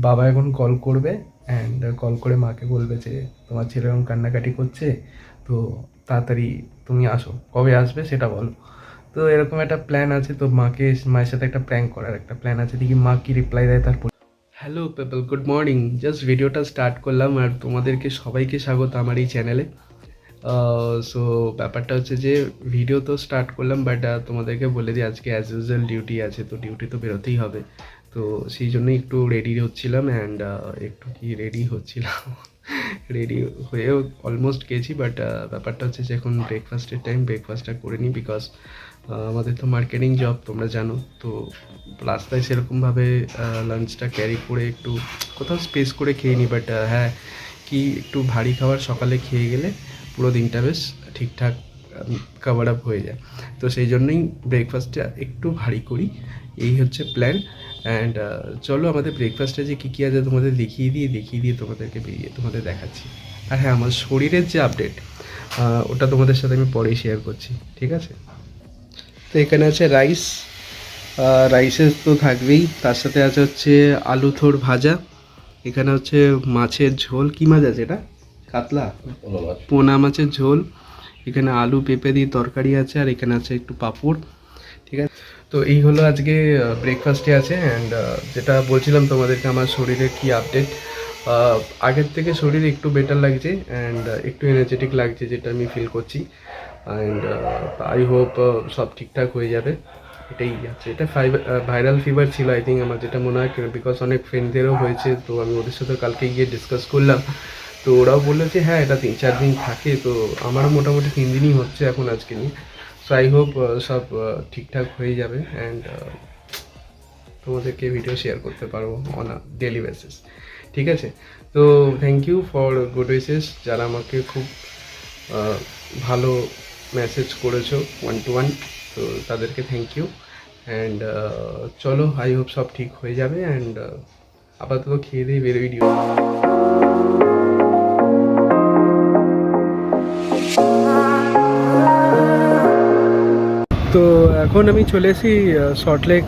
বাবা এখন কল করবে অ্যান্ড কল করে মাকে বলবে যে তোমার ছেলে এরকম কান্নাকাটি করছে, তো তাড়াতাড়ি তুমি আসো, কবে আসবে সেটা বলো। তো এরকম একটা প্ল্যান আছে, তো মায়ের সাথে একটা প্র্যাঙ্ক করার একটা প্ল্যান আছে, দেখি মা কি রিপ্লাই দেয় তারপর। Hello people, good morning. Just ভিডিওটা স্টার্ট করলাম আর তোমাদেরকে সবাইকে স্বাগত আমার এই চ্যানেলে। সো ব্যাপারটা হচ্ছে যে ভিডিও তো স্টার্ট করলাম, বাট তোমাদেরকে বলে দিই আজকে অ্যাজ ইউজুয়াল ডিউটি আছে, তো ডিউটি তো বেরোতেই হবে। তো সেই জন্যই একটু রেডি হচ্ছিলাম অ্যান্ড একটু কি রেডি হচ্ছিলাম রেডি হয়েও অলমোস্ট গেছি, বাট ব্যাপারটা হচ্ছে যে এখন ব্রেকফাস্টের টাইম, ব্রেকফাস্টটা করে নিই বিকজ আমাদের তো মার্কেটিং জব তোমরা জানো। তো রাস্তায় সেরকমভাবে লাঞ্চটা ক্যারি করে একটু কোথাও স্পেস করে খেয়ে নিই, বাট হ্যাঁ কি একটু ভারী খাবার সকালে খেয়ে গেলে পুরো দিনটা বেশ ঠিকঠাক কভার আপ হয়ে যায়। তো সেই জন্যই ব্রেকফাস্টটা একটু ভারী করি, এই হচ্ছে প্ল্যান। অ্যান্ড চলো আমাদের ব্রেকফাস্টে যে কী কী আছে তোমাদের দেখিয়ে দিয়ে তোমাদেরকে বেরিয়ে তোমাদের দেখাচ্ছি। আর হ্যাঁ, আমার শরীরের যে আপডেট ওটা তোমাদের সাথে আমি পরেই শেয়ার করছি, ঠিক আছে? তো এখানে আছে রাইস, রাইসেস তো থাকবেই, তার সাথে আছে হচ্ছে আলু থোড় ভাজা, এখানে হচ্ছে মাছের ঝোল, কী মাছ আছে এটা, কাতলা, পোনা মাছের ঝোল, এখানে আলু পেঁপে দিয়ে তরকারি আছে, আর এখানে আছে একটু পাঁপড়, ঠিক আছে? তো এই হলো আজকে ব্রেকফাস্টে আছে। অ্যান্ড যেটা বলছিলাম তোমাদেরকে আমার শরীরের কি আপডেট, আগের থেকে শরীর একটু বেটার লাগছে অ্যান্ড একটু এনার্জেটিক লাগছে, যেটা আমি ফিল করছি। অ্যান্ড আই হোপ সব ঠিকঠাক হয়ে যাবে, এটাই আছে। এটা ভাইরাল ফিভার ছিল আই থিঙ্ক, আমার যেটা মনে হয়, বিকজ অনেক ফ্রেন্ডদেরও হয়েছে, তো আমি ওদের সাথে কালকে গিয়ে ডিসকাস করলাম। তো ওরাও বললো যে হ্যাঁ এটা 3-4 দিন থাকে, তো আমারও মোটামুটি 3 দিনই হচ্ছে এখন আজকে নিয়ে। সো আই হোপ সব ঠিকঠাক হয়ে যাবে অ্যান্ড তোমাদেরকে ভিডিও শেয়ার করতে পারবো অন আ ডেলি বেসিস, ঠিক আছে? তো thank you for good wishes, যারা আমাকে খুব ভালো মেসেজ করেছো 1 to 1, তো তাদেরকে থ্যাংক ইউ। অ্যান্ড চলো, আই হোপ সব ঠিক হয়ে যাবে। অ্যান্ড আপাতত খেয়ে দিয়ে বেরোই ডিউটি। তো এখন আমি চলে এসেছি সল্টলেক,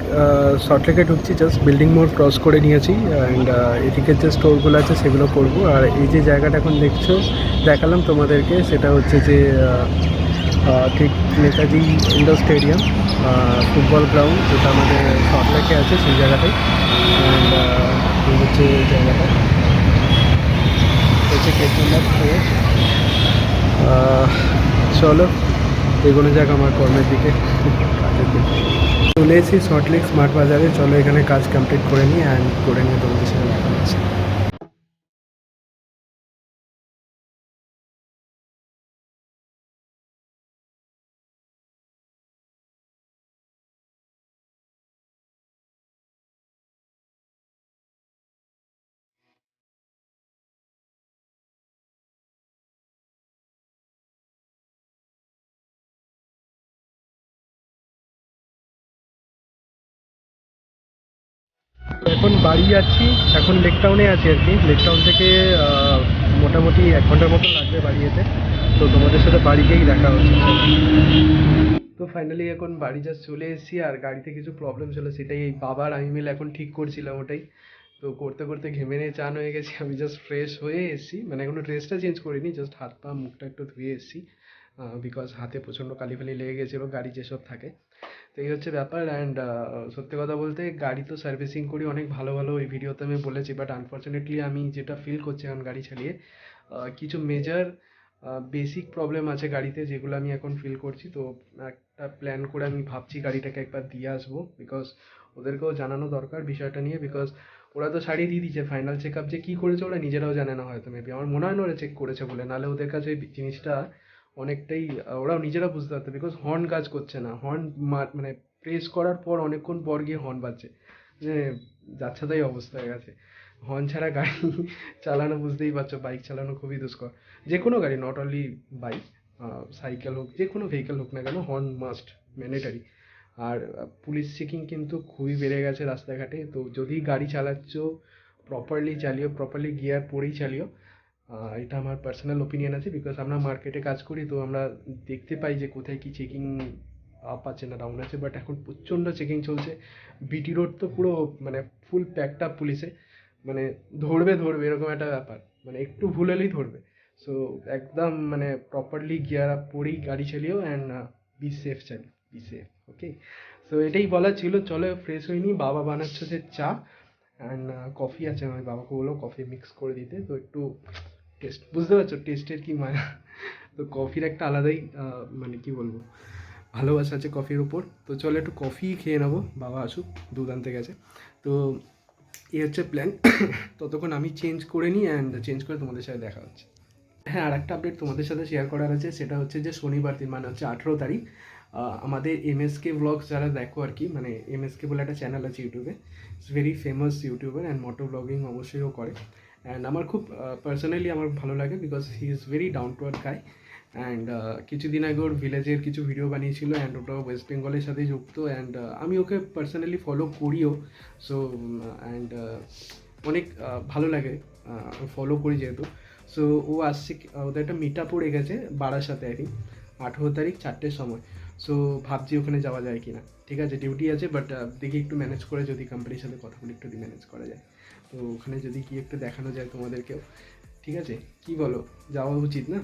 সল্টলেকে ঢুকছি, জাস্ট বিল্ডিং মোড় ক্রস করে নিয়েছি। অ্যান্ড এদিকে যে স্টোরগুলো আছে সেগুলো করবো। আর এই যে জায়গাটা এখন দেখছো, দেখালাম তোমাদেরকে, সেটা হচ্ছে যে ঠিক Netaji indoor stadium, football ground, যেটা আমাদের সল্টলেকে আছে সেই জায়গাটাই। অ্যান্ড এই হচ্ছে জায়গাটা, হচ্ছে কেশবনাথ স্টোর। চলো এগোনো যাক আমার কর্মের দিকে, কাজের দিকে। চলে এসেছি সল্টলেক স্মার্ট বাজারে, চলো এখানে কাজ কমপ্লিট করে নিই অ্যান্ড করে নিয়ে তোমাদের সাথে দেখা হচ্ছে। এখন বাড়ি যাচ্ছি, এখন লেক টাউনে আছি আর কি। লেক টাউন থেকে মোটামুটি 1 ঘন্টার মতো লাগবে বাড়ি যেতে, তো তোমাদের সাথে বাড়ি গিয়েই দেখা হচ্ছে। তো ফাইনালি এখন বাড়ি জাস্ট চলে এসেছি, আর গাড়িতে কিছু প্রবলেম ছিল, সেটাই এই বাবার আমি মিলে এখন ঠিক করছিলাম ওটাই। তো করতে করতে ঘেমে নিয়ে চান হয়ে গেছি, আমি জাস্ট ফ্রেশ হয়ে এসেছি, মানে এখনো ড্রেসটা চেঞ্জ করিনি, জাস্ট হাত পা মুখটা একটু ধুয়ে এসেছি, বিকজ হাতে প্রচণ্ড কালি ফালি লেগে গেছিলো, গাড়ি যেসব থাকে। তো এই হচ্ছে ব্যাপার। অ্যান্ড সত্যি কথা বলতে গাড়ি তো সার্ভিসিং করি অনেক ভালো ভালো, ওই ভিডিওতে আমি বলেছি, বাট আনফর্চুনেটলি আমি যেটা ফিল করছি এখন গাড়ি চালিয়ে, কিছু মেজর বেসিক প্রবলেম আছে গাড়িতে, যেগুলো আমি এখন ফিল করছি। তো একটা প্ল্যান করে আমি ভাবছি গাড়িটাকে একবার দিয়ে আসবো, বিকজ ওদেরকেও জানানো দরকার বিষয়টা নিয়ে, বিকজ ওরা তো ছাড়িয়ে দিয়ে দিচ্ছে, ফাইনাল চেক আপ যে কী করেছে ওরা নিজেরাও জানে না হয়তো, মেবি আমার মনে হয় না ওরা চেক করেছে বলে, নাহলে ওদের কাছে জিনিসটা অনেকটাই ওরাও নিজেরা বুঝতে পারতো, বিকজ হর্ন কাজ করছে না, হর্ন মানে প্রেস করার পর অনেকক্ষণ পর গিয়ে হর্ন বাজছে, যে যাচ্ছে তাই অবস্থা হয়ে গেছে। হর্ন ছাড়া গাড়ি চালানো বুঝতেই পারছো, বাইক চালানো খুবই দুষ্কর, যে কোনো গাড়ি, নট অনলি বাইক, সাইকেল হোক, যে কোনো ভেহিকেল হোক না কেন, হর্ন মাস্ট, ম্যান্ডেটারি। আর পুলিশ চেকিং কিন্তু খুবই বেড়ে গেছে রাস্তাঘাটে, তো যদি গাড়ি চালাচ্ছ প্রপারলি চালিও, প্রপারলি গিয়ার পরেই চালিও, এটা আমার পার্সোনাল ওপিনিয়ন আছে, বিকজ আমরা মার্কেটে কাজ করি, তো আমরা দেখতে পাই যে কোথায় কি চেকিং আপ আছে না ডাউন আছে, বাট এখন প্রচণ্ড চেকিং চলছে। বিটি রোড তো পুরো মানে ফুল প্যাকড আপ পুলিশে, মানে ধরবে ধরবে এরকম একটা ব্যাপার, মানে একটু ভুল হলেই ধরবে। সো একদম মানে প্রপারলি গিয়ার আপ পরেই গাড়ি চালিও অ্যান্ড বি সেফ চালিও, বি সেফ, ওকে। সো এটাই বলার ছিল। চলো ফ্রেশ হয়ে নিই, বাবা বানাচ্ছে যে চা অ্যান্ড কফি আছে, আমি বাবাকে বলবো কফি মিক্স করে দিতে। তো একটু টেস্ট, বুঝতে পারছো টেস্টের কি মায়া। তো কফির একটা আলাদাই মানে কি বলবো, ভালোবাসা আছে কফির ওপর। তো চলো একটু কফি খেয়ে নেবো, বাবা আসুক, দুধ আনতে গেছে। তো এই হচ্ছে প্ল্যান। ততক্ষণ আমি চেঞ্জ করে নিই অ্যান্ড চেঞ্জ করে তোমাদের সাথে দেখা হচ্ছে। হ্যাঁ, আর একটা আপডেট তোমাদের সাথে শেয়ার করার আছে, সেটা হচ্ছে যে শনিবার দিন মানে হচ্ছে 18 তারিখ আমাদের এমএসকে ব্লগস যারা দেখো আর কি, মানে এমএসকে বলে একটা চ্যানেল আছে ইউটিউবে, it's very famous YouTuber and moto ব্লগিং অবশ্যই ও করে। অ্যান্ড আমার খুব পার্সোনালি আমার ভালো লাগে because he is very down to earth guy. And কিছুদিন আগে ওর ভিলেজের কিছু ভিডিও বানিয়েছিল অ্যান্ড ওটা ওয়েস্ট বেঙ্গলের সাথে যুক্ত। অ্যান্ড আমি ওকে পার্সোনালি ফলো করিও। সো অ্যান্ড অনেক ভালো লাগে, ফলো করি যেহেতু। সো ও আসছে, ওদের একটা মিট আপ পড়ে গেছে বারাসাতে আর কি, 18 তারিখ 4টের সময়। সো ভাবছি ওখানে যাওয়া যায় কি না। ঠিক আছে, ডিউটি আছে বাট দেখি একটু ম্যানেজ করে, যদি কোম্পানির সাথে কথা বলে একটু ম্যানেজ করা যায়, তো ওখানে যদি কি একটু দেখানো যায় তোমাদেরকেও। ঠিক আছে, কি বলো, যাওয়া উচিত না?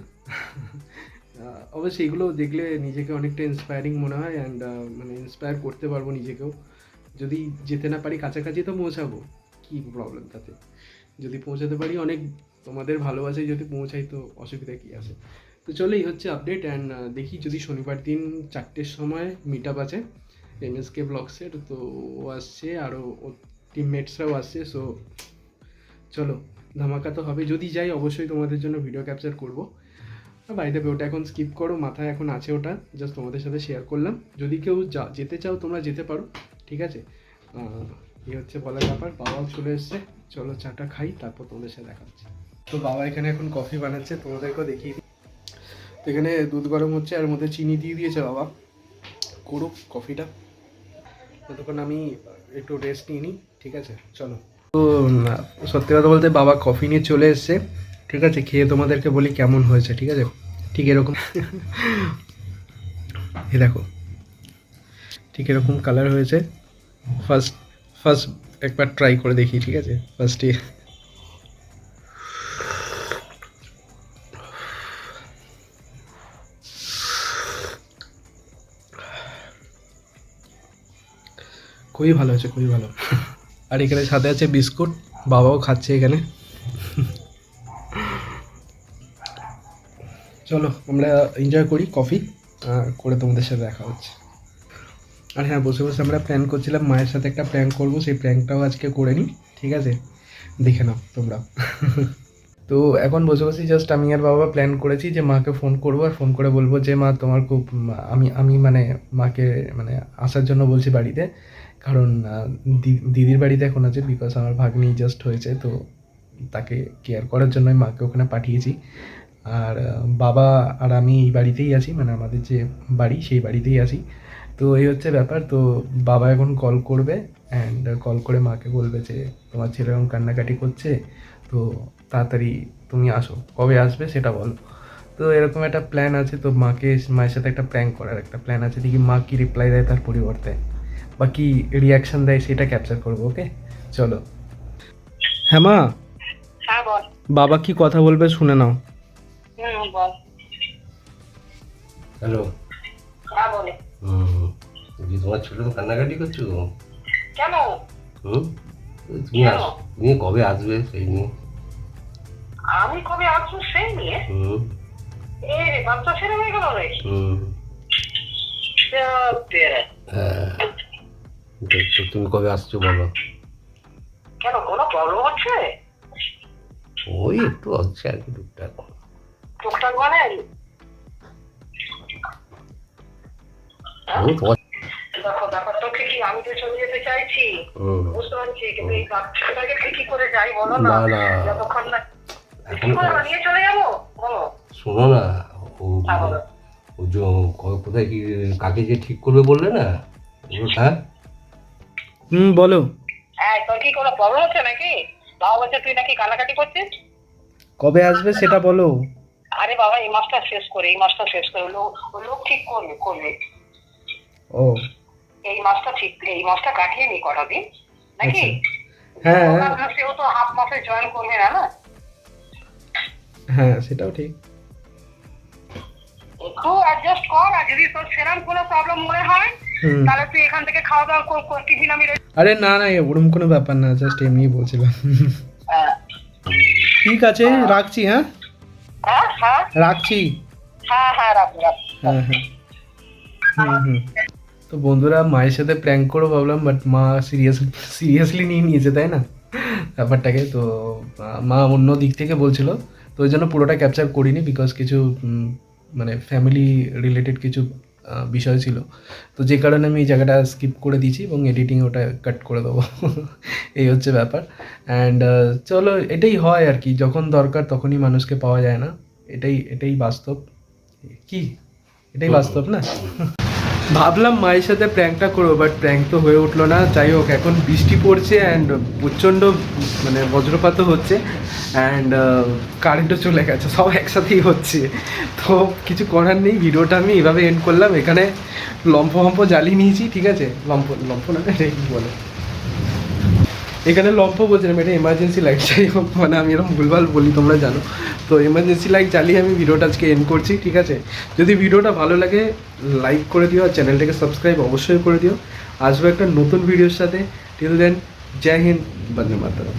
অবশ্যই এগুলো দেখলে নিজেকে অনেকটা ইন্সপায়ারিং মনে হয় অ্যান্ড মানে ইন্সপায়ার করতে পারবো নিজেকেও। যদি যেতে না পারি কাছাকাছি তো পৌঁছাবো, কী প্রবলেম তাতে? যদি পৌঁছাতে পারি, অনেক তোমাদের ভালোবাসায় যদি পৌঁছাই তো অসুবিধা কী আছে। তো চলো এই হচ্ছে আপডেট অ্যান্ড দেখি যদি শনিবার দিন 4টের সময় মিট আপ আছে এমএসকে ব্লগসের, তো ও আসছে আরও ওর টিমমেটসরাও আসছে। সো চলো, ধামাকা তো হবে। যদি যাই অবশ্যই তোমাদের জন্য ভিডিও ক্যাপচার করবো। বাড়িতে ওটা এখন স্কিপ করো, মাথায় এখন আছে ওটা, জাস্ট তোমাদের সাথে শেয়ার করলাম। যদি কেউ যেতে চাও তোমরা যেতে পারো, ঠিক আছে। এই হচ্ছে বলার ব্যাপার। বাবাও চলে এসছে, চলো চাটা খাই, তারপর তোমাদের সাথে দেখা হচ্ছে। তো বাবা এখানে এখন কফি বানাচ্ছে, তোমাদেরকেও দেখিয়ে দিই। তো এখানে দুধ গরম হচ্ছে আর মধ্যে চিনি দিয়ে দিয়েছে বাবা, করুক কফিটা, ততক্ষণ আমি একটু রেস্ট নিয়ে নিই। ঠিক আছে চলো। তো সত্যি কথা বলতে বাবা কফি নিয়ে চলে এসছে, ঠিক আছে। খেয়ে তোমাদেরকে বলি কেমন হয়েছে, ঠিক আছে। ঠিক এরকম এই দেখো, ঠিক এরকম কালার হয়েছে। ফার্স্ট ফার্স্ট একবার ট্রাই করে দেখি, ঠিক আছে। ফার্স্টে খুবই ভালো হয়েছে, খুবই ভালো। আর এখানে সাথে আছে বিস্কুট, বাবাও খাচ্ছে এখানে। চলো আমরা এনজয় করি কফি, করে তোমাদের সাথে দেখা হচ্ছে। আর হ্যাঁ, বসে বসে আমরা প্ল্যান করছিলাম মায়ের সাথে একটা প্র্যাঙ্ক করবো, সেই প্র্যাঙ্কটাও আজকে করে নিই, ঠিক আছে। দেখে নাও তোমরা। তো এখন বসে বসে জাস্ট আমি আর বাবা প্ল্যান করেছি যে মাকে ফোন করবো আর ফোন করে বলবো যে মা তোমার খুব আমি আমি মানে মাকে মানে আসার জন্য বলছি বাড়িতে, কারণ দিদির বাড়িতে এখন আছে বিকজ আমার ভাগ্নি জাস্ট হয়েছে, তো তাকে কেয়ার করার জন্য আমি মাকে ওখানে পাঠিয়েছি। আর বাবা আর আমি এই বাড়িতেই আছি, মানে আমাদের যে বাড়ি সেই বাড়িতেই আছি। তো এই হচ্ছে ব্যাপার। তো বাবা এখন কল করবে অ্যান্ড কল করে মাকে বলবে যে তোমার ছেলে এরকম কান্নাকাটি করছে, তো তাড়াতাড়ি তুমি আসো, কবে আসবে সেটা বলো। তো এরকম একটা প্ল্যান আছে। তো মায়ের সাথে একটা প্র্যাঙ্ক করার একটা প্ল্যান আছে, দেখি মা কী রিপ্লাই দেয় তার পরিবর্তে, বা কী রিয়াকশান দেয় সেটা ক্যাপচার করবো। ওকে চলো। হ্যাঁ মা, হ্যাঁ বল। বাবা কি কথা বলবে শুনে নাও। বল। হ্যালো। হ্যাঁ বলে। তোমার ছোট তো কান্নাকাটি করছো কেন? হুম তুমি কেন? তুমি কবে আসবে সেই নিয়ে। আমি কবে আসবো সেই নিয়ে? হুম এ রে, বাচ্চা ছেলে হয়ে গেল রে। হুম তেরে। হ্যাঁ, তো তুমি কবে আসছো বলো। কেন, কোনো প্রবলেম হচ্ছে? ওই একটু হচ্ছে আর কি টুকটাক। টুকটাক মানে? হুম, তোমার দেখো দেখো, তোকে কি আমি তো চলে যেতে চাইছি, বুঝতে পারছি, কিন্তু এই বাচ্চাটাকে কি করে যাই বলো না। না না যতক্ষণ না এখন নিয়ে চলে যাবো, বলো। শোনো না, ও ও যে কোথায় কি কাকে যে ঠিক করবে বললে না ওটা। বলো। হ্যাঁ, তোর কি কোনো প্রবলেম হচ্ছে নাকি? বাবা বলছে তুই নাকি কান্নাকাটি করছিস। কবে আসবে সেটা বলো। আরে বাবা, এই মাসটা শেষ করে, এই মাসটা শেষ করে ও লোক ঠিক করবে করবে। ও এই মাসটা ঠিক, এই মাসটা কাটিয়ে নি কটা দিন নাকি। হ্যাঁ সেও তো হাফ মাসে জয়েন করবে না, না? হ্যাঁ সেটাও ঠিক। একটু অ্যাডজাস্ট কর, আর যদি তোর সেরকম কোনো প্রবলেম মনে হয় হুম। তাহলে তুই এখান থেকে খাওয়া দাওয়া কর, টিফিন আমি আরে না না, ওরকম কোনো ব্যাপার না, জাস্ট এমনি বলছিলাম। ঠিক আছে, রাখছি। হ্যাঁ হ্যাঁ হ্যাঁ রাখছি। হ্যাঁ হ্যাঁ রাখবো। হ্যাঁ হ্যাঁ হুম। তো বন্ধুরা, মায়ের সাথে প্র্যাঙ্ক করে ভাবলাম, বাট মা সিরিয়াসলি নিয়ে নিয়েছে, তাই না ব্যাপারটাকে। তো মা অন্য দিক থেকে বলছিল, তো ওই জন্য পুরোটা ক্যাপচার করিনি, বিকজ কিছু মানে ফ্যামিলি রিলেটেড কিছু বিষয় ছিল, তো যে কারণে আমি এই জায়গাটা স্কিপ করে দিয়েছি এবং এডিটিং ওটা কাট করে দেবো। এই হচ্ছে ব্যাপার। অ্যান্ড চলো, এটাই হয় আর কি, যখন দরকার তখনই মানুষকে পাওয়া যায় না, এটাই বাস্তব। কি এটাই বাস্তব না? ভাবলাম মায়ের সাথে প্র্যাঙ্কটা করবো, বাট প্র্যাঙ্ক তো হয়ে উঠলো না। যাই হোক, এখন বৃষ্টি পড়ছে অ্যান্ড প্রচণ্ড মানে বজ্রপাতও হচ্ছে, অ্যান্ড কারেন্টও চলে গেছে, সব একসাথেই হচ্ছে। তো কিছু করার নেই, ভিডিওটা আমি এভাবে এন্ড করলাম। এখানে লম্ফ জ্বালিয়ে নিয়েছি, ঠিক আছে? লম্ফ না, এটা কি বলে, এখানে লম্ফ বলছিলাম, এটা এমার্জেন্সি লাইট। যাই হোক, মানে আমি এরকম ভুলভাল বলি, তোমরা জানো। তো এমার্জেন্সি লাইট জ্বালিয়ে আমি ভিডিওটা আজকে এন্ড করছি, ঠিক আছে? যদি ভিডিওটা ভালো লাগে লাইক করে দিও, আর চ্যানেলটাকে সাবস্ক্রাইব অবশ্যই করে দিও। আসবো একটা নতুন ভিডিওর সাথে। টিল দেন, জয় হিন্দ, বন্দে মাতরম।